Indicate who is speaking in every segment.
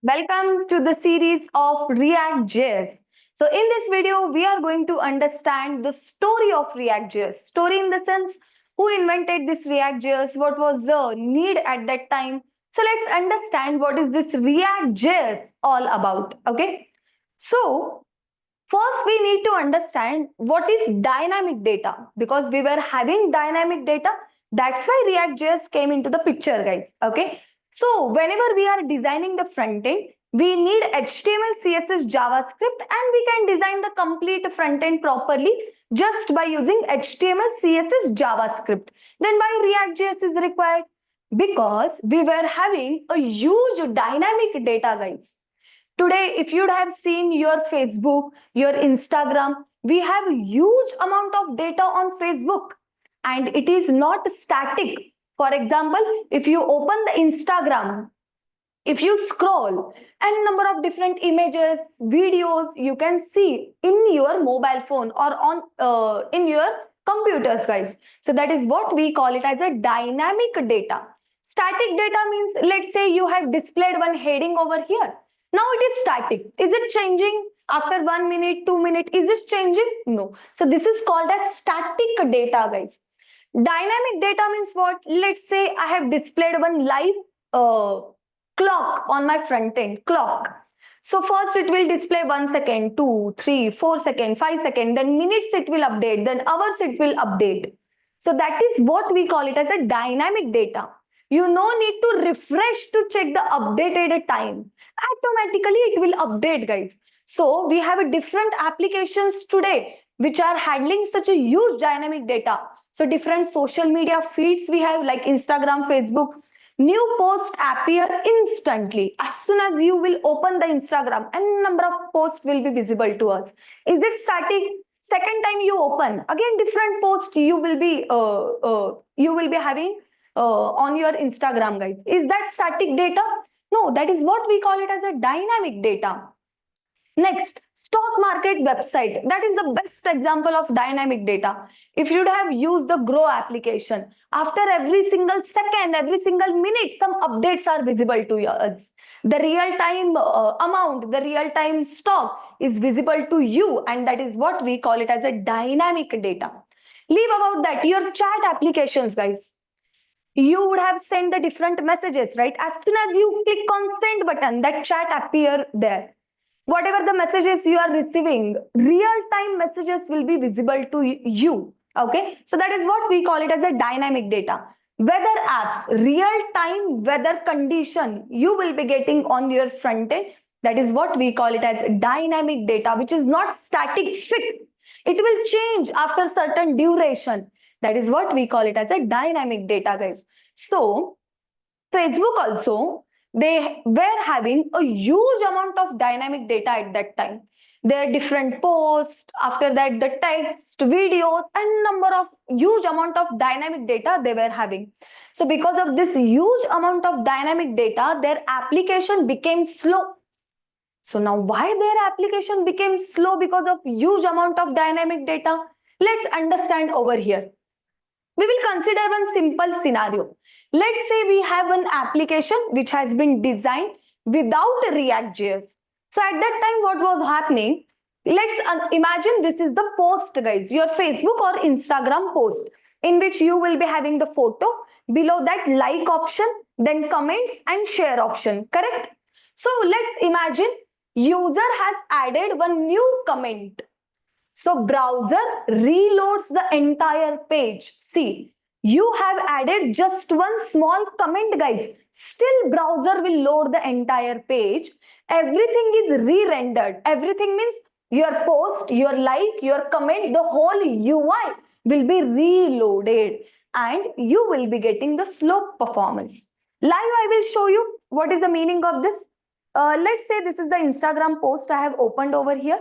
Speaker 1: Welcome to the series of React.js. So in this video, we are going to understand the story of React.js. Story in the sense, who invented this React.js, what was the need at that time. So let's understand what is this React.js all about, okay? So first, we need to understand what is dynamic data because we were having dynamic data. That's why React.js came into the picture, guys. Okay. So whenever we are designing the front end, we need HTML, CSS, JavaScript, and we can design the complete front end properly just by using HTML, CSS, JavaScript. Then why React.js is required? Because we were having a huge dynamic data, guys. Today, if you'd have seen your Facebook, your Instagram, we have a huge amount of data on Facebook and it is not static. For example, if you open the Instagram, if you scroll and number of different images, videos you can see in your mobile phone or on in your computers, guys. So that is what we call it as a dynamic data. Static data means, let's say you have displayed one heading over here. Now it is static. Is it changing after 1 minute, 2 minutes? Is it changing? No. So this is called as static data, guys. Dynamic data means what? Let's say I have displayed one live clock on my front end, clock. So first it will display 1 second, 2, 3, 4 second, 5 second, then minutes it will update, then hours it will update. So that is what we call it as a dynamic data. You no need to refresh to check the updated time. Automatically it will update, guys. So we have a different applications today which are handling such a huge dynamic data. So different social media feeds we have like Instagram, Facebook. New posts appear instantly. As soon as you will open the Instagram, and number of posts will be visible to us. Is it static? Second time you open, again different post you will be having on your Instagram, guys. Is that static data? No, that is what we call it as a dynamic data. Next, stock market website. That is the best example of dynamic data. If you have used the Grow application, after every single second, every single minute, some updates are visible to us. The real-time amount, the real-time stock is visible to you, and that is what we call it as a dynamic data. Leave about that, your chat applications, guys. You would have sent the different messages, right? As soon as you click on send button, that chat appear there. Whatever the messages you are receiving, real-time messages will be visible to you. Okay, so that is what we call it as a dynamic data. Weather apps, real-time weather condition you will be getting on your front end. That is what we call it as dynamic data, which is not static, fixed. It will change after certain duration. That is what we call it as a dynamic data, guys. So Facebook also, they were having a huge amount of dynamic data at that time. Their different posts, after that the text, videos, and number of huge amount of dynamic data they were having. So because of this huge amount of dynamic data, their application became slow. So now why their application became slow because of huge amount of dynamic data? Let's understand over here. We will consider one simple scenario. Let's say we have an application which has been designed without React.js. So at that time, what was happening? Let's imagine this is the post, guys, your Facebook or Instagram post, in which you will be having the photo, below that like option, then comments and share option, correct? So let's imagine user has added one new comment. So browser reloads the entire page. See, you have added just one small comment, guys. Still browser will load the entire page. Everything is re-rendered. Everything means your post, your like, your comment, the whole UI will be reloaded and you will be getting the slow performance. Live, I will show you what is the meaning of this. Let's say this is the Instagram post I have opened over here.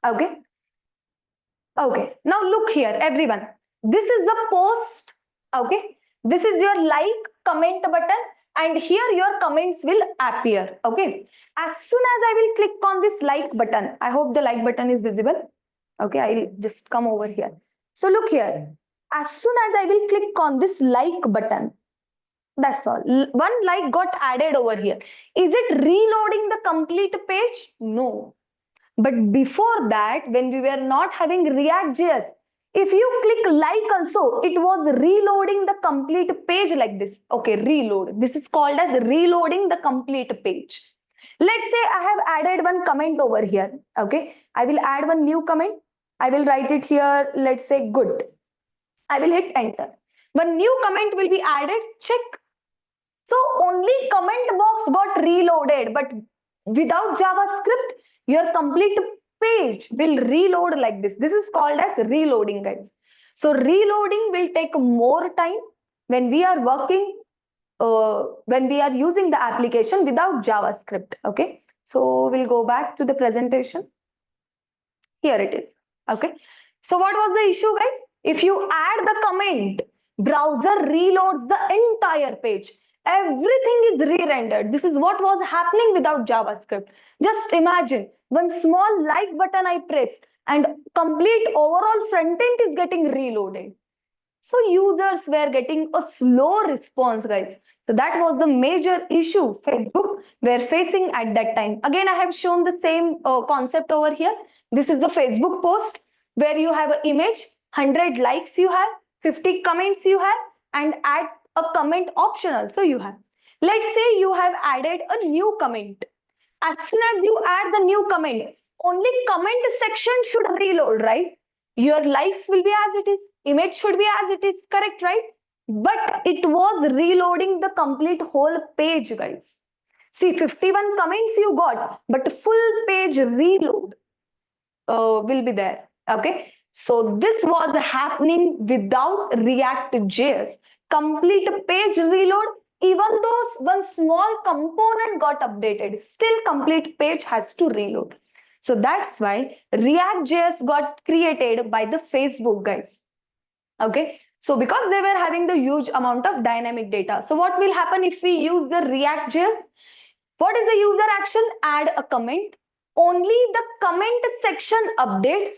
Speaker 1: Okay. Okay, now look here, everyone. This is the post. Okay, this is your like, comment button, and here your comments will appear. Okay, as soon as I will click on this like button, I hope the like button is visible. Okay, I'll just come over here. So look here, as soon as I will click on this like button, That's all. One like got added over here. Is it reloading the complete page? No. But before that, when we were not having React.js, if you click like also, it was reloading the complete page like this. Okay, reload. This is called as reloading the complete page. Let's say I have added one comment over here. Okay, I will add one new comment. I will write it here. Let's say good. I will hit enter. One new comment will be added. Check. So only comment box got reloaded, but without JavaScript, your complete page will reload like this. This is called as reloading, guys. So reloading will take more time when we are working, when we are using the application without JavaScript. Okay. So we'll go back to the presentation. Here it is. Okay. So what was the issue, guys? If you add the comment, browser reloads the entire page. Everything is re-rendered. This is what was happening without JavaScript. Just imagine one small like button I pressed and complete overall front end is getting reloaded. So users were getting a slow response, guys. So that was the major issue Facebook were facing at that time. Again, I have shown the same concept over here. This is the Facebook post where you have an image, 100 likes you have, 50 comments you have, and add a comment option also you have. Let's say you have added a new comment. As soon as you add the new comment, only comment section should reload, right? Your likes will be as it is, image should be as it is, correct, right? But it was reloading the complete whole page, guys. See, 51 comments you got, but full page reload will be there. Okay. So this was happening without React.js. Complete page reload, even though one small component got updated, still complete page has to reload. So that's why React.js got created by the Facebook, guys. Okay. So because they were having the huge amount of dynamic data. So what will happen if we use the React.js? What is the user action? Add a comment. Only the comment section updates,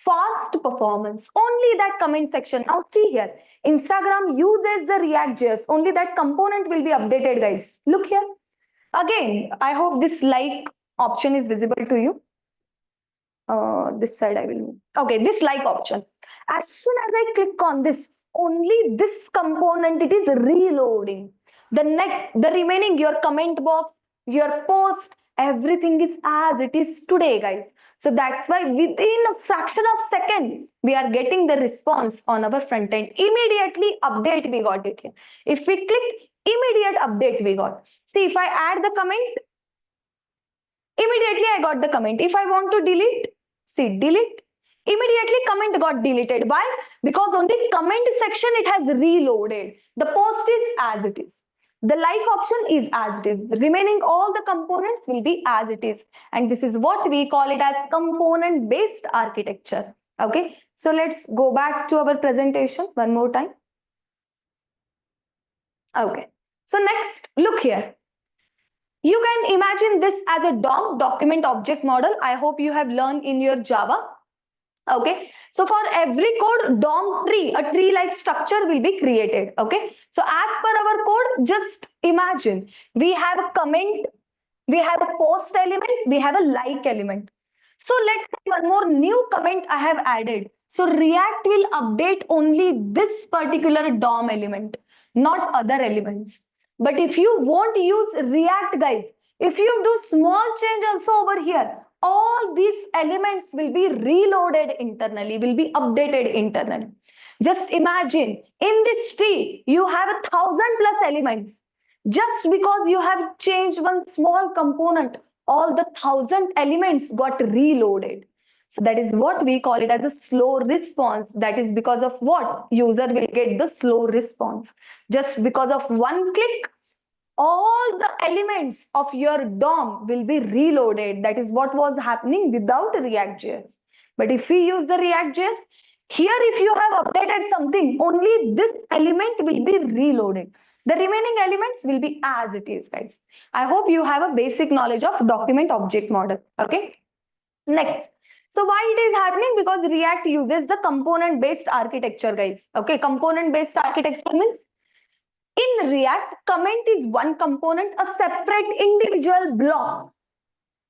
Speaker 1: fast performance. Only that comment section. Now see here, Instagram uses the React.js. Only that component will be updated, guys. Look here. Again, I hope this like option is visible to you. This side I will move. Okay, this like option. As soon as I click on this, only this component it is reloading. The remaining, your comment box, your post, everything is as it is today, guys. So that's why within a fraction of a second, we are getting the response on our front end. Immediately update we got it here. If we click, immediate update we got. See, if I add the comment, immediately I got the comment. If I want to delete, see, delete. Immediately comment got deleted. Why? Because only comment section it has reloaded. The post is as it is. The like option is as it is. Remaining all the components will be as it is. And this is what we call it as component-based architecture. Okay. So let's go back to our presentation one more time. Okay. So next, look here. You can imagine this as a DOM, document object model. I hope you have learned in your Java. Okay, so for every code, DOM tree, a tree-like structure will be created. Okay, so as per our code, just imagine we have a comment, we have a post element, we have a like element. So let's say one more new comment I have added. So React will update only this particular DOM element, not other elements. But if you won't use React, guys, if you do small change also over here, all these elements will be reloaded internally, will be updated internally. Just imagine in this tree, you have 1,000+ elements. Just because you have changed one small component, all the 1,000 elements got reloaded. So that is what we call it as a slow response. That is because of what? User will get the slow response. Just because of one click, all the elements of your DOM will be reloaded. That is what was happening without React.js. But if we use the React.js, here if you have updated something, only this element will be reloaded. The remaining elements will be as it is, guys. I hope you have a basic knowledge of document object model. Okay. Next. So why it is happening? Because React uses the component-based architecture, guys. Okay. Component-based architecture means In React, comment is one component, a separate individual block.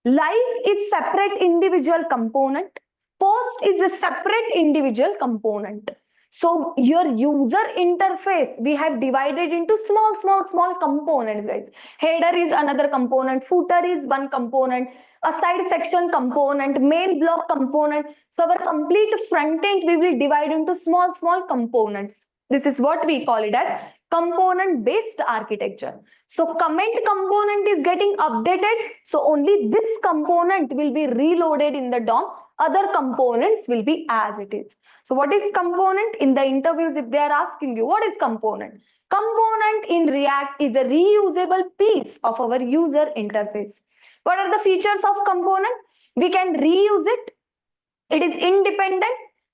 Speaker 1: Live is separate individual component. Post is a separate individual component. So your user interface, we have divided into small components, guys. Header is another component, footer is one component, a side section component, main block component. So our complete front end we will divide into small components. This is what we call it as component based architecture. So comment component is getting updated, so only this component will be reloaded in the DOM, other components will be as it is. So what is component? In the interviews, if they are asking you what is component, component in React is a reusable piece of our user interface. What are the features of component? We can reuse it, it is independent,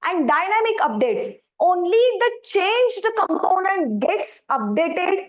Speaker 1: and dynamic updates. Only the changed component gets updated.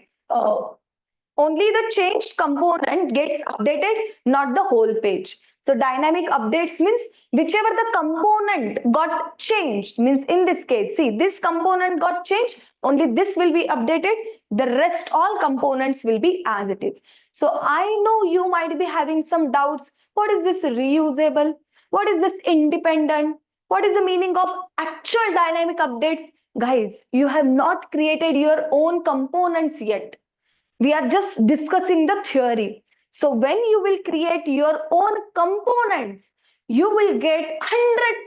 Speaker 1: Only the changed component gets updated, not the whole page. So dynamic updates means whichever the component got changed, means in this case, see, this component got changed, only this will be updated, the rest all components will be as it is. So I know you might be having some doubts. What is this reusable? What is this independent? What is the meaning of actual dynamic updates? Guys, you have not created your own components yet. We are just discussing the theory. So when you will create your own components, you will get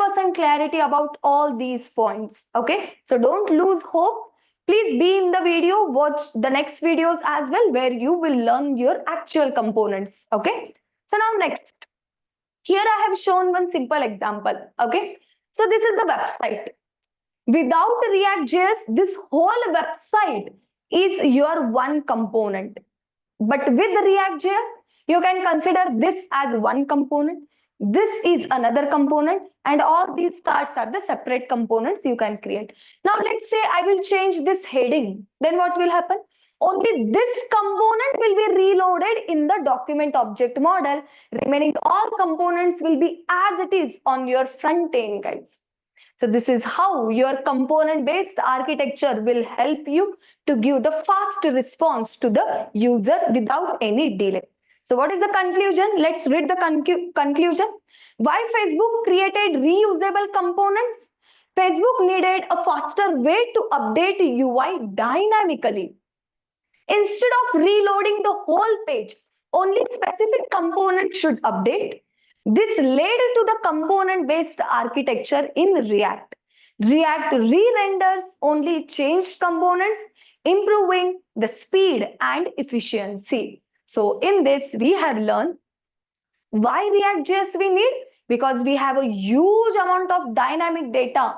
Speaker 1: 100% clarity about all these points. Okay, so don't lose hope. Please be in the video, watch the next videos as well, where you will learn your actual components. Okay, so now next, here I have shown one simple example. Okay, so this is the website. Without React.js, this whole website is your one component. But with React.js, you can consider this as one component. This is another component, and all these cards are the separate components you can create. Now let's say I will change this heading. Then what will happen? Only this component will be reloaded in the document object model. Remaining all components will be as it is on your front end, guys. So this is how your component-based architecture will help you to give the fast response to the user without any delay. So what is the conclusion? Let's read the conclusion. Why Facebook created reusable components? Facebook needed a faster way to update UI dynamically. Instead of reloading the whole page, only specific components should update. This led to the component-based architecture in React. React re-renders only changed components, improving the speed and efficiency. So in this, we have learned why React.js we need, because we have a huge amount of dynamic data.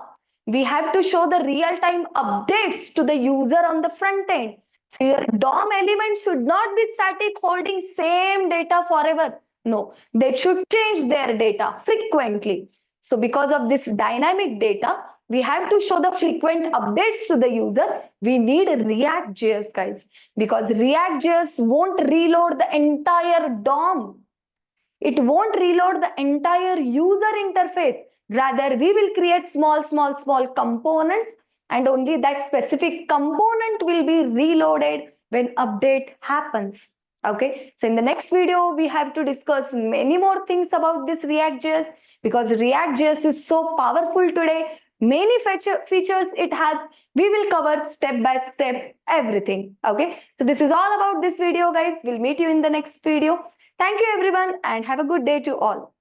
Speaker 1: We have to show the real-time updates to the user on the front end. So your DOM elements should not be static, holding same data forever. No, they should change their data frequently. So because of this dynamic data, we have to show the frequent updates to the user. We need React.js, guys, because React.js won't reload the entire DOM. It won't reload the entire user interface. Rather, we will create small components, and only that specific component will be reloaded when update happens. Okay, so in the next video, we have to discuss many more things about this React.js, because React.js is so powerful today. Many features it has. We will cover step by step everything. Okay, so this is all about this video, guys. We'll meet you in the next video. Thank you everyone, and have a good day to all.